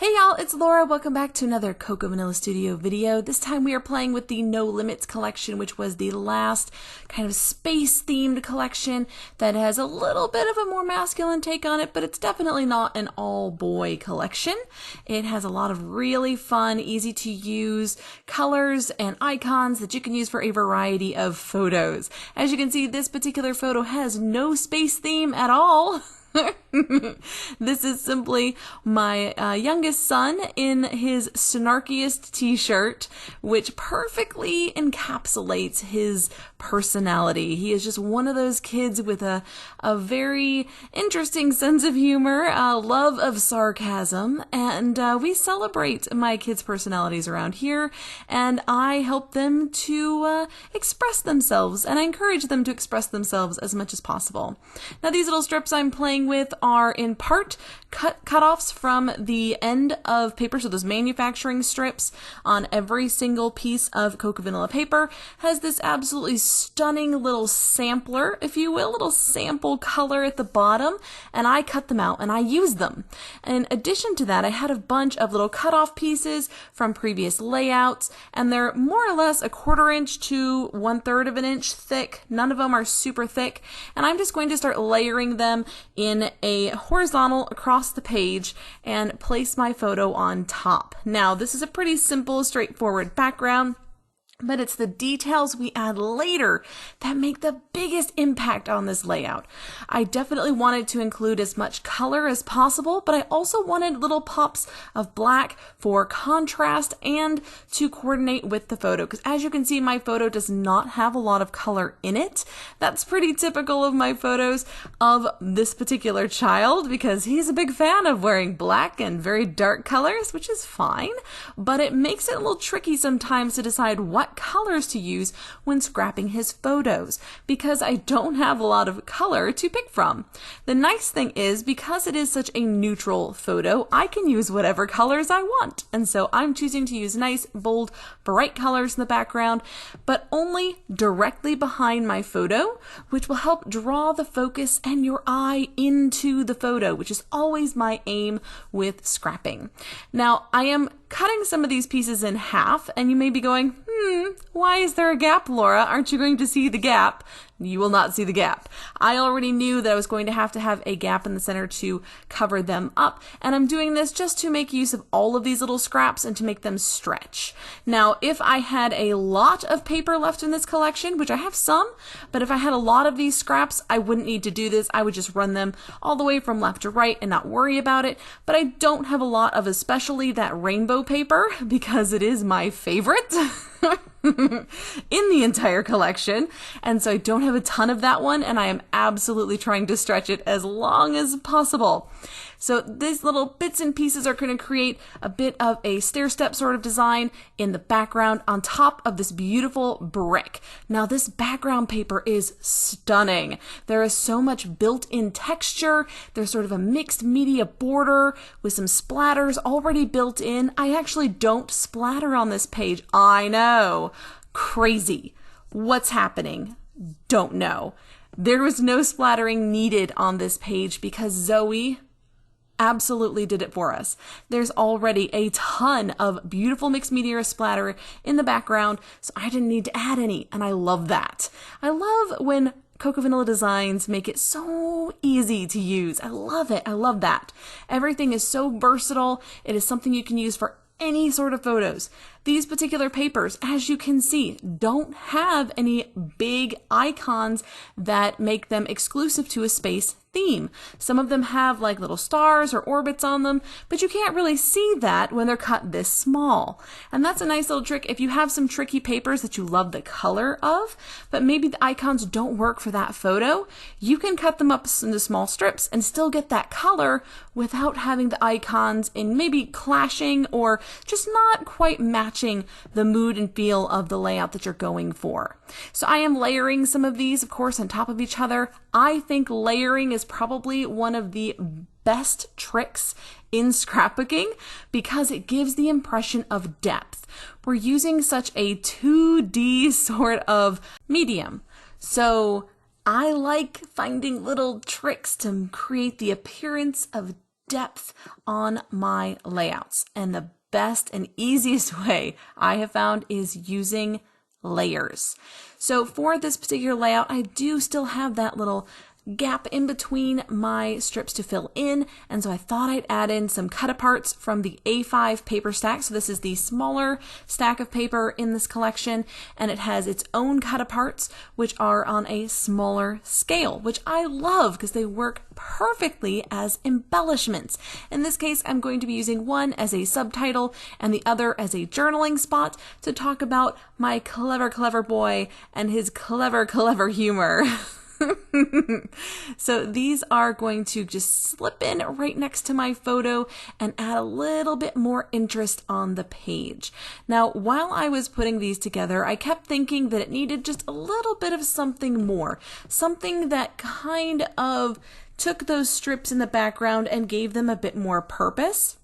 Hey y'all, it's Laura. Welcome back to another Cocoa Vanilla Studio video. This time we are playing with the No Limits collection, which was the last kind of space-themed collection that has a little bit of a more masculine take on it, but it's definitely not an all-boy collection. It has a lot of really fun, easy-to-use colors and icons that you can use for a variety of photos. As you can see, this particular photo has no space theme at all. This is simply my youngest son in his snarkiest t-shirt, which perfectly encapsulates his personality. He is just one of those kids with a very interesting sense of humor, love of sarcasm, and we celebrate my kids' personalities around here, and I help them to express themselves, and I encourage them to express themselves as much as possible. Now, these little strips I'm playing with are in part cutoffs from the end of paper, so those manufacturing strips on every single piece of Cocoa Vanilla paper has this absolutely stunning little sampler, if you will, little sample color at the bottom, and I cut them out and I use them. In addition to that, I had a bunch of little cutoff pieces from previous layouts, and they're more or less 1/4 inch to 1/3 of an inch thick. None of them are super thick, and I'm just going to start layering them in a horizontal across the page and place my photo on top. Now, this is a pretty simple, straightforward background, but it's the details we add later that make the biggest impact on this layout. I definitely wanted to include as much color as possible, but I also wanted little pops of black for contrast and to coordinate with the photo, because as you can see, my photo does not have a lot of color in it. That's pretty typical of my photos of this particular child, because he's a big fan of wearing black and very dark colors, which is fine, but it makes it a little tricky sometimes to decide what colors to use when scrapping his photos, because I don't have a lot of color to pick from. The nice thing is, because it is such a neutral photo, I can use whatever colors I want, and so I'm choosing to use nice, bold, bright colors in the background, but only directly behind my photo, which will help draw the focus and your eye into the photo, which is always my aim with scrapping. Now, I am cutting some of these pieces in half, and you may be going, why is there a gap, Laura? Aren't you going to see the gap? You will not see the gap. I already knew that I was going to have a gap in the center to cover them up, and I'm doing this just to make use of all of these little scraps and to make them stretch. Now, if I had a lot of paper left in this collection, which I have some, but if I had a lot of these scraps, I wouldn't need to do this. I would just run them all the way from left to right and not worry about it, but I don't have a lot of especially that rainbow paper because it is my favorite. In the entire collection, and so I don't have a ton of that one, and I am absolutely trying to stretch it as long as possible. So these little bits and pieces are going to create a bit of a stair-step sort of design in the background on top of this beautiful brick. Now, this background paper is stunning. There is so much built-in texture. There's sort of a mixed media border with some splatters already built in. I actually don't splatter on this page. I know. Crazy. What's happening? Don't know. There was no splattering needed on this page because Zoe absolutely did it for us. There's already a ton of beautiful mixed media splatter in the background, so I didn't need to add any, and I love that. I love when Cocoa Vanilla designs make it so easy to use. I love it. I love that. Everything is so versatile. It is something you can use for any sort of photos. These particular papers, as you can see, don't have any big icons that make them exclusive to a space theme. Some of them have like little stars or orbits on them, but you can't really see that when they're cut this small. And that's a nice little trick if you have some tricky papers that you love the color of, but maybe the icons don't work for that photo. You can cut them up into small strips and still get that color without having the icons in maybe clashing or just not quite matching the mood and feel of the layout that you're going for. So I am layering some of these, of course, on top of each other. I think layering is probably one of the best tricks in scrapbooking because it gives the impression of depth. We're using such a 2D sort of medium. So I like finding little tricks to create the appearance of depth on my layouts. And the best and easiest way I have found is using layers. So for this particular layout, I do still have that little gap in between my strips to fill in, and so I thought I'd add in some cut-aparts from the A5 paper stack. So this is the smaller stack of paper in this collection, and it has its own cut-aparts, which are on a smaller scale, which I love because they work perfectly as embellishments. In this case, I'm going to be using one as a subtitle and the other as a journaling spot to talk about my clever boy and his clever humor. So these are going to just slip in right next to my photo and add a little bit more interest on the page. Now, while I was putting these together, I kept thinking that it needed just a little bit of something more, something that kind of took those strips in the background and gave them a bit more purpose.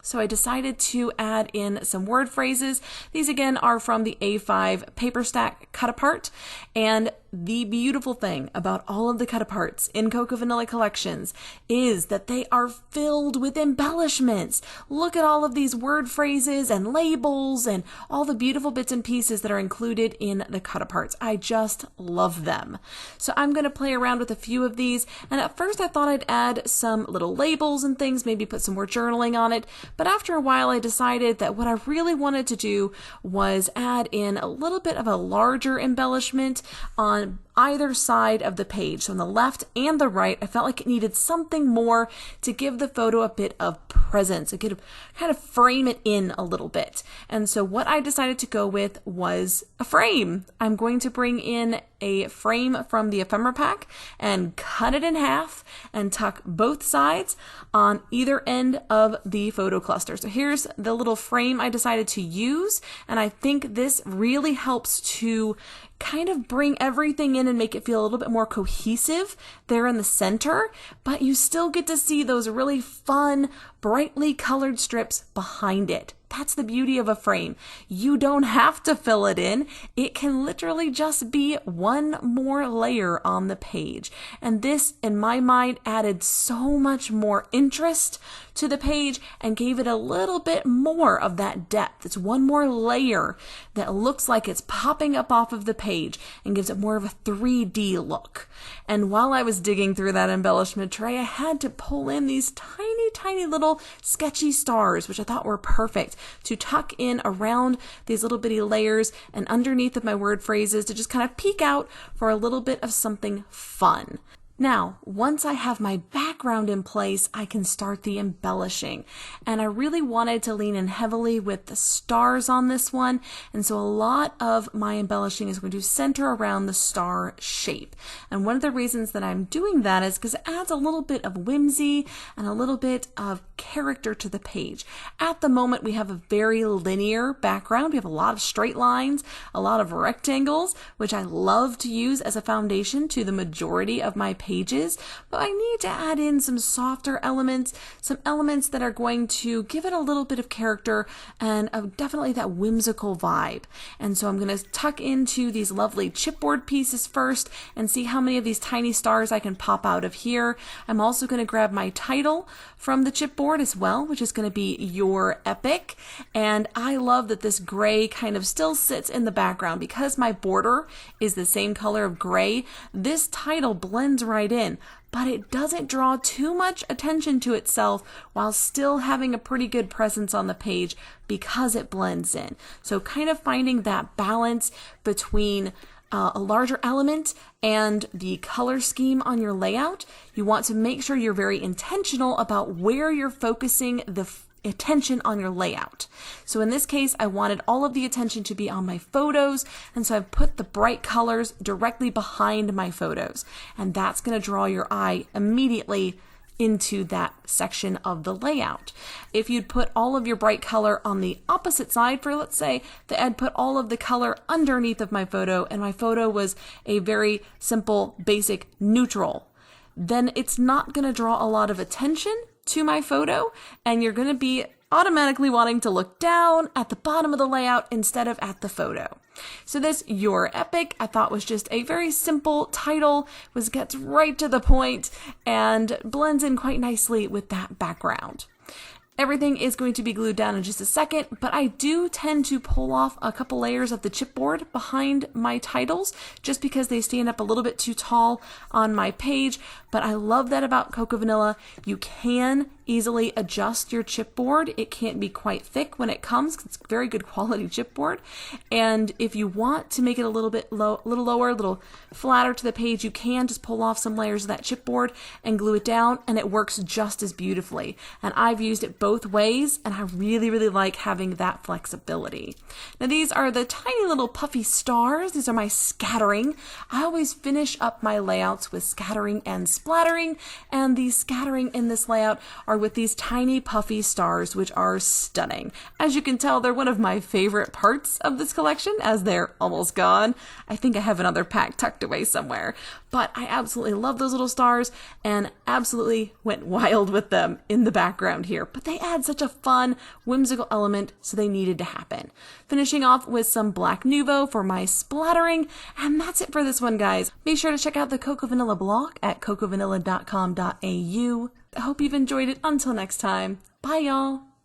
So I decided to add in some word phrases. These again are from the A5 paper stack cut apart. And the beautiful thing about all of the cut aparts in Cocoa Vanilla collections is that they are filled with embellishments. Look at all of these word phrases and labels and all the beautiful bits and pieces that are included in the cut aparts. I just love them. So I'm going to play around with a few of these. And at first I thought I'd add some little labels and things, maybe put some more journaling on it. But after a while, I decided that what I really wanted to do was add in a little bit of a larger embellishment on either side of the page. So on the left and the right, I felt like it needed something more to give the photo a bit of presence. It could kind of frame it in a little bit. And so what I decided to go with was a frame. I'm going to bring in a frame from the ephemera pack and cut it in half and tuck both sides on either end of the photo cluster. So here's the little frame I decided to use, and I think this really helps to kind of bring everything in and make it feel a little bit more cohesive there in the center, but you still get to see those really fun, brightly colored strips behind it. That's the beauty of a frame. You don't have to fill it in. It can literally just be one more layer on the page. And this, in my mind, added so much more interest to the page and gave it a little bit more of that depth. It's one more layer that looks like it's popping up off of the page and gives it more of a 3D look. And while I was digging through that embellishment tray, I had to pull in these tiny little sketchy stars, which I thought were perfect to tuck in around these little bitty layers and underneath of my word phrases to just kind of peek out for a little bit of something fun. Now, once I have my background in place, I can start the embellishing. And I really wanted to lean in heavily with the stars on this one. And so a lot of my embellishing is going to center around the star shape. And one of the reasons that I'm doing that is because it adds a little bit of whimsy and a little bit of character to the page. At the moment, we have a very linear background. We have a lot of straight lines, a lot of rectangles, which I love to use as a foundation to the majority of my pages, but I need to add in some softer elements, some elements that are going to give it a little bit of character and definitely that whimsical vibe. And so I'm going to tuck into these lovely chipboard pieces first and see how many of these tiny stars I can pop out of here. I'm also going to grab my title from the chipboard as well, which is going to be Your Epic. And I love that this gray kind of still sits in the background because my border is the same color of gray. This title blends right in, but it doesn't draw too much attention to itself while still having a pretty good presence on the page because it blends in. So kind of finding that balance between a larger element and the color scheme on your layout. You want to make sure you're very intentional about where you're focusing the attention on your layout. So in this case, I wanted all of the attention to be on my photos, and so I've put the bright colors directly behind my photos, and that's going to draw your eye immediately into that section of the layout. If you'd put all of your bright color on the opposite side, for let's say that I'd put all of the color underneath of my photo and my photo was a very simple, basic neutral, then it's not going to draw a lot of attention to my photo, and you're going to be automatically wanting to look down at the bottom of the layout instead of at the photo. So this Your Epic I thought was just a very simple title, gets right to the point and blends in quite nicely with that background. Everything is going to be glued down in just a second, but I do tend to pull off a couple layers of the chipboard behind my titles just because they stand up a little bit too tall on my page. But I love that about Cocoa Vanilla. You can easily adjust your chipboard. It can't be quite thick when it comes because it's very good quality chipboard. And if you want to make it a little bit lower, a little flatter to the page, you can just pull off some layers of that chipboard and glue it down, and it works just as beautifully. And I've used it both ways, and I really, really like having that flexibility. Now these are the tiny little puffy stars. These are my scattering. I always finish up my layouts with scattering and splattering, and the scattering in this layout are with these tiny puffy stars, which are stunning. As you can tell, they're one of my favorite parts of this collection, as they're almost gone. I think I have another pack tucked away somewhere, but I absolutely love those little stars and absolutely went wild with them in the background here. But they add such a fun, whimsical element, so they needed to happen. Finishing off with some Black Nouveau for my splattering, and that's it for this one, guys. Be sure to check out the Cocoa Vanilla blog at cocoavanilla.com.au. I hope you've enjoyed it. Until next time, bye y'all!